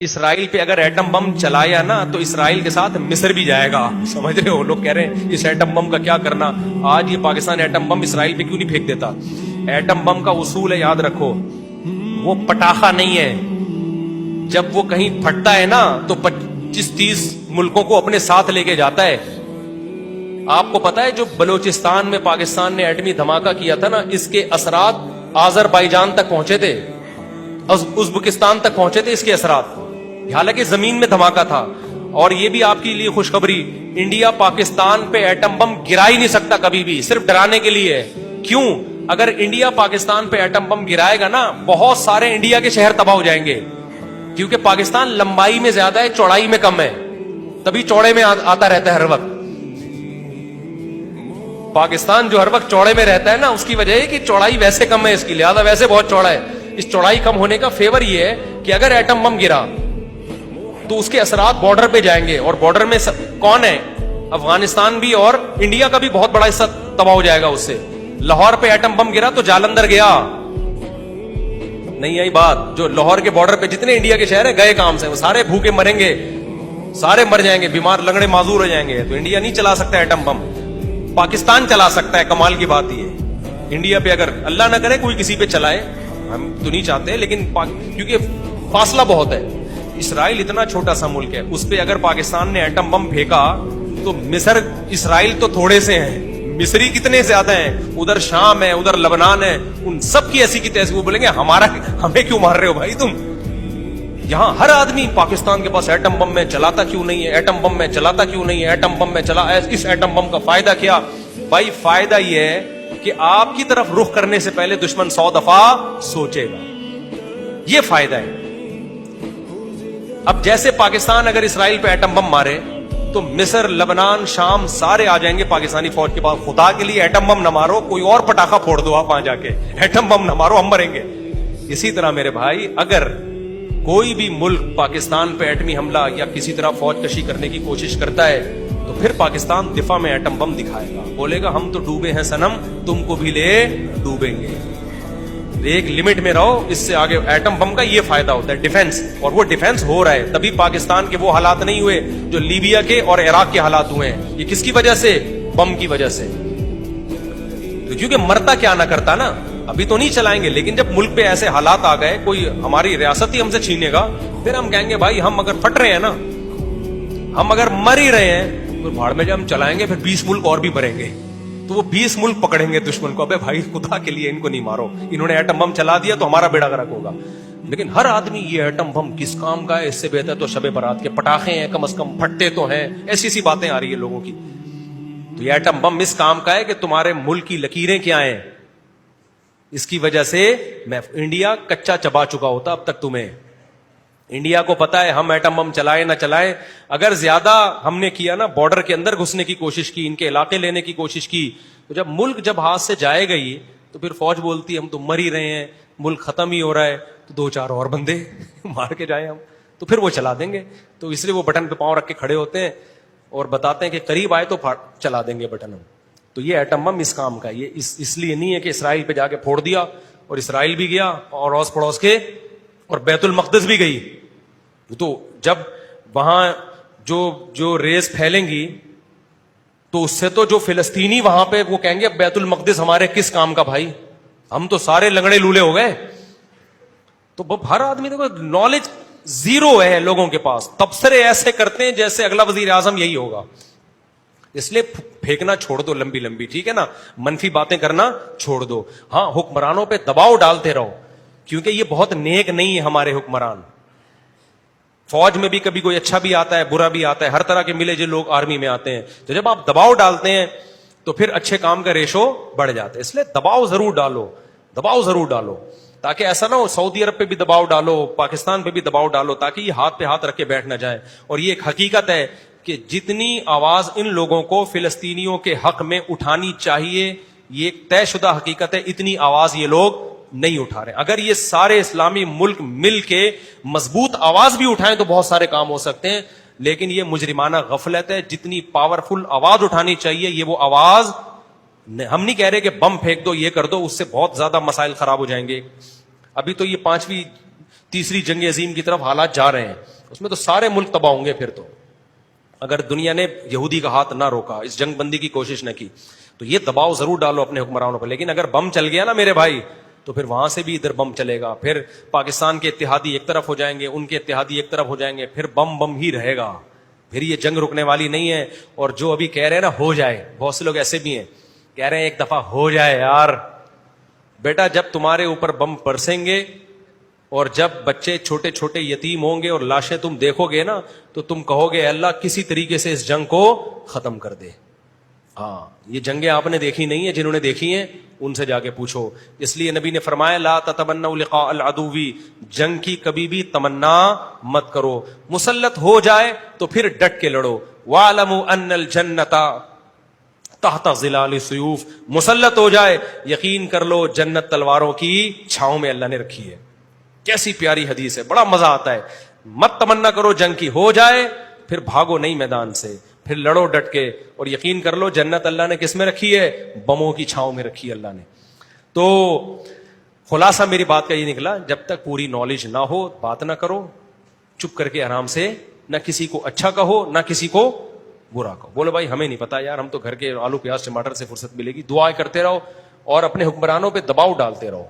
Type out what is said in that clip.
اسرائیل پہ اگر atom bomb چلایا نا تو اسرائیل کے ساتھ مصر بھی جائے گا. سمجھ رہے ہو؟ لوگ کہہ رہے ہیں اس ایٹم بم کا کیا کرنا. آج یہ پاکستان ایٹم بم اسرائیل پہ کیوں نہیں پھینک دیتا؟ ایٹم بم کا اصول ہے، یاد رکھو، وہ پٹاخہ نہیں ہے. جب وہ کہیں پھٹتا ہے نا تو 25-30 ملکوں کو اپنے ساتھ لے کے جاتا ہے. آپ کو پتا ہے جو بلوچستان میں پاکستان نے ایٹمی دھماکہ کیا تھا نا، اس کے اثرات آذربائیجان تک پہنچے تھے، ازبکستان تک پہنچے تھے اس کے اثرات، حالانکہ زمین میں دھماکہ تھا. اور یہ بھی آپ کے لیے خوشخبری، انڈیا پاکستان پہ ایٹم بم گرا ہی نہیں سکتا کبھی بھی، صرف ڈرانے کے لیے ہے. کیوں؟ اگر انڈیا پاکستان پہ ایٹم بم گرائے گا نا، بہت سارے انڈیا کے شہر تباہ ہو جائیں گے، کیونکہ پاکستان لمبائی میں زیادہ ہے، چوڑائی میں کم ہے، تبھی چوڑے میں آتا رہتا ہے ہر وقت. پاکستان جو ہر وقت چوڑے میں رہتا ہے نا، اس کی وجہ ہے کہ چوڑائی ویسے کم ہے اس کی، لہذا ویسے بہت چوڑا ہے. اس چوڑائی کم ہونے کا فیور یہ ہے کہ اگر ایٹم بم گرا تو اس کے اثرات بارڈر پہ جائیں گے، اور بارڈر میں کون ہے؟ افغانستان بھی اور انڈیا کا بھی بہت بڑا حصہ تباہ ہو جائے گا اس سے. لاہور پہ ایٹم بم گرا تو جالندھر گیا، نہیں آئی بات. جو لاہور کے بارڈر پہ جتنے انڈیا کے شہر ہیں گئے کام سے، وہ سارے بھوکے مریں گے، سارے مر جائیں گے، بیمار لنگڑے معذور ہو جائیں گے. تو انڈیا نہیں چلا سکتا ایٹم بم، پاکستان چلا سکتا ہے. کمال کی بات یہ ہے، انڈیا پہ اگر اللہ نہ کرے کوئی کسی پہ چلائے، ہم تو نہیں چاہتے، لیکن کیونکہ فاصلہ بہت ہے. اسرائیل اتنا چھوٹا سا ملک ہے، اس پہ اگر پاکستان نے ایٹم بم پھینکا تو مصر، اسرائیل تو تھوڑے سے ہیں، مصری کتنے زیادہ ہیں، ادھر شام ہے، ادھر لبنان ہے، ان سب کی ایسی کی تیسی. وہ بولیں گے ہمیں کیوں مار رہے ہو بھائی تم؟ یہاں ہر آدمی پاکستان کے پاس ایٹم بم میں چلاتا کیوں نہیں ہے، ایٹم بم میں چلاتا کیوں نہیں ہے، ایٹم بم میں چلا، اس ایٹم بم کا فائدہ کیا؟ بھائی فائدہ یہ ہے کہ آپ کی طرف رخ کرنے سے پہلے دشمن 100 دفعہ سوچے گا، یہ فائدہ ہے. اب جیسے پاکستان اگر اسرائیل پہ ایٹم بم مارے تو مصر، لبنان، شام سارے آ جائیں گے پاکستانی فوج کے پاس. خدا کے لیے ایٹم بم نہ مارو، کوئی اور پٹاخہ پھوڑ دو آپ وہاں جا کے، ایٹم بم نہ مارو، ہم مریں گے. اسی طرح میرے بھائی، اگر کوئی بھی ملک پاکستان پہ ایٹمی حملہ یا کسی طرح فوج کشی کرنے کی کوشش کرتا ہے تو پھر پاکستان دفاع میں ایٹم بم دکھائے گا، بولے گا ہم تو ڈوبے ہیں صنم، تم کو بھی لے ڈوبیں گے. ایک لمٹ میں رہو، اس سے آگے. ایٹم بم کا یہ فائدہ ہوتا ہے، ڈیفنس، اور وہ ڈیفنس ہو رہا ہے. تبھی پاکستان کے وہ حالات نہیں ہوئے جو لیبیا کے اور عراق کے حالات ہوئے ہیں. یہ کس کی وجہ سے؟ بم کی وجہ سے. تو کیونکہ مرتا کیا نہ کرتا نا. ابھی تو نہیں چلائیں گے، لیکن جب ملک پہ ایسے حالات آ گئے، کوئی ہماری ریاست ہی ہم سے چھینے گا، پھر ہم کہیں گے بھائی ہم اگر پھٹ رہے ہیں نا، ہم اگر مر ہی رہے ہیں تو بھاڑ میں جب ہم چلائیں گے پھر 20 ملک اور بھی مریں گے، تو وہ 20 ملک پکڑیں گے دشمن کو. ابے بھائی خدا کے لیے ان کو نہیں مارو، انہوں نے ایٹم بم چلا دیا تو ہمارا بیڑا غرق ہوگا. لیکن ہر آدمی یہ ایٹم بم کس کام کا ہے، اس سے بہتر تو شب برات کے پٹاخے ہیں، کم از کم پھٹتے تو ہیں. ایسی سی باتیں آ رہی ہیں لوگوں کی. تو یہ ایٹم بم اس کام کا ہے کہ تمہارے ملک کی لکیریں کیا ہیں. اس کی وجہ سے میں انڈیا کچا چبا چکا ہوتا اب تک. تمہیں انڈیا کو پتا ہے ہم ایٹم بم چلائے نہ چلائے، اگر زیادہ ہم نے کیا نا، بارڈر کے اندر گھسنے کی کوشش کی، ان کے علاقے لینے کی کوشش کی، تو جب ملک جب ہاتھ سے جائے گئی تو پھر فوج بولتی ہم تو مر ہی رہے ہیں، ملک ختم ہی ہو رہا ہے، تو 2-4 اور بندے مار کے جائیں ہم، تو پھر وہ چلا دیں گے. تو اس لیے وہ بٹن پہ پاؤں رکھ کے کھڑے ہوتے ہیں اور بتاتے ہیں کہ قریب آئے تو چلا دیں گے بٹن ہم. تو یہ ایٹم بم اس کام کا. یہ اس لیے نہیں ہے کہ اسرائیل پہ جا کے پھوڑ دیا، اور اسرائیل بھی گیا اور اوس پڑوس کے، اور بیت المقدس بھی گئی. تو جب وہاں جو ریز پھیلیں گی تو اس سے تو جو فلسطینی وہاں پہ وہ کہیں گے بیت المقدس ہمارے کس کام کا بھائی، ہم تو سارے لنگڑے لولے ہو گئے. تو ہر آدمی دیکھو نالج زیرو ہے لوگوں کے پاس، تبصرے ایسے کرتے ہیں جیسے اگلا وزیر اعظم یہی ہوگا. اس لیے پھینکنا چھوڑ دو لمبی لمبی، ٹھیک ہے نا، منفی باتیں کرنا چھوڑ دو. ہاں حکمرانوں پہ دباؤ ڈالتے رہو، کیونکہ یہ بہت نیک نہیں ہے ہمارے حکمران. فوج میں بھی کبھی کوئی اچھا بھی آتا ہے، برا بھی آتا ہے، ہر طرح کے ملے جو لوگ آرمی میں آتے ہیں. تو جب آپ دباؤ ڈالتے ہیں تو پھر اچھے کام کا ریشو بڑھ جاتا ہے. اس لیے دباؤ ضرور ڈالو، دباؤ ضرور ڈالو، تاکہ ایسا نہ ہو سعودی عرب پہ بھی دباؤ ڈالو، پاکستان پہ بھی دباؤ ڈالو، تاکہ یہ ہاتھ پہ ہاتھ رکھ کے بیٹھ نہ جائے. اور یہ ایک حقیقت ہے کہ جتنی آواز ان لوگوں کو فلسطینیوں کے حق میں اٹھانی چاہیے، یہ ایک طے شدہ حقیقت ہے، اتنی آواز یہ لوگ نہیں اٹھا رہے. اگر یہ سارے اسلامی ملک مل کے مضبوط آواز بھی اٹھائیں تو بہت سارے کام ہو سکتے ہیں. لیکن یہ مجرمانہ غفلت ہے. جتنی پاورفل آواز اٹھانی چاہیے یہ وہ آواز. ہم نہیں کہہ رہے کہ بم پھینک دو، یہ کر دو، اس سے بہت زیادہ مسائل خراب ہو جائیں گے. ابھی تو یہ تیسری جنگ عظیم کی طرف حالات جا رہے ہیں, اس میں تو سارے ملک تباہ ہوں گے. پھر تو اگر دنیا نے یہودی کا ہاتھ نہ روکا, اس جنگ بندی کی کوشش نہ کی, تو یہ دباؤ ضرور ڈالو اپنے حکمرانوں پر. لیکن اگر بم چل گیا نا میرے بھائی, تو پھر وہاں سے بھی ادھر بم چلے گا. پھر پاکستان کے اتحادی ایک طرف ہو جائیں گے, ان کے اتحادی ایک طرف ہو جائیں گے, پھر بم ہی رہے گا. پھر یہ جنگ رکنے والی نہیں ہے. اور جو ابھی کہہ رہے ہیں نا ہو جائے, بہت سے لوگ ایسے بھی ہیں کہہ رہے ہیں ایک دفعہ ہو جائے یار. بیٹا جب تمہارے اوپر بم برسیں گے اور جب بچے چھوٹے چھوٹے یتیم ہوں گے اور لاشیں تم دیکھو گے نا, تو تم کہو گے اللہ کسی طریقے سے اس جنگ کو ختم کر دے. ہاں, یہ جنگیں آپ نے دیکھی نہیں ہیں, جنہوں نے دیکھی ہیں ان سے جا کے پوچھو. اس لیے نبی نے فرمایا لا تتمنوا لقاء العدو, جنگ کی کبھی بھی تمنا مت کرو. مسلط ہو جائے تو پھر ڈٹ کے لڑو. واعلموا ان الجنۃ تحت ظلال السیوف, مسلط ہو جائے یقین کر لو جنت تلواروں کی چھاؤں میں اللہ نے رکھی ہے. کیسی پیاری حدیث ہے, بڑا مزہ آتا ہے. مت تمنا کرو جنگ کی, ہو جائے پھر بھاگو نہیں میدان سے, پھر لڑو ڈٹ کے, اور یقین کر لو جنت اللہ نے کس میں رکھی ہے, بموں کی چھاؤں میں رکھی ہے اللہ نے. تو خلاصہ میری بات کا یہ نکلا, جب تک پوری نالج نہ ہو بات نہ کرو, چپ کر کے آرام سے, نہ کسی کو اچھا کہو نہ کسی کو برا کہو. بولو بھائی ہمیں نہیں پتا یار, ہم تو گھر کے آلو پیاز ٹماٹر سے فرصت ملے گی. دعائیں کرتے رہو اور اپنے حکمرانوں پہ دباؤ ڈالتے رہو.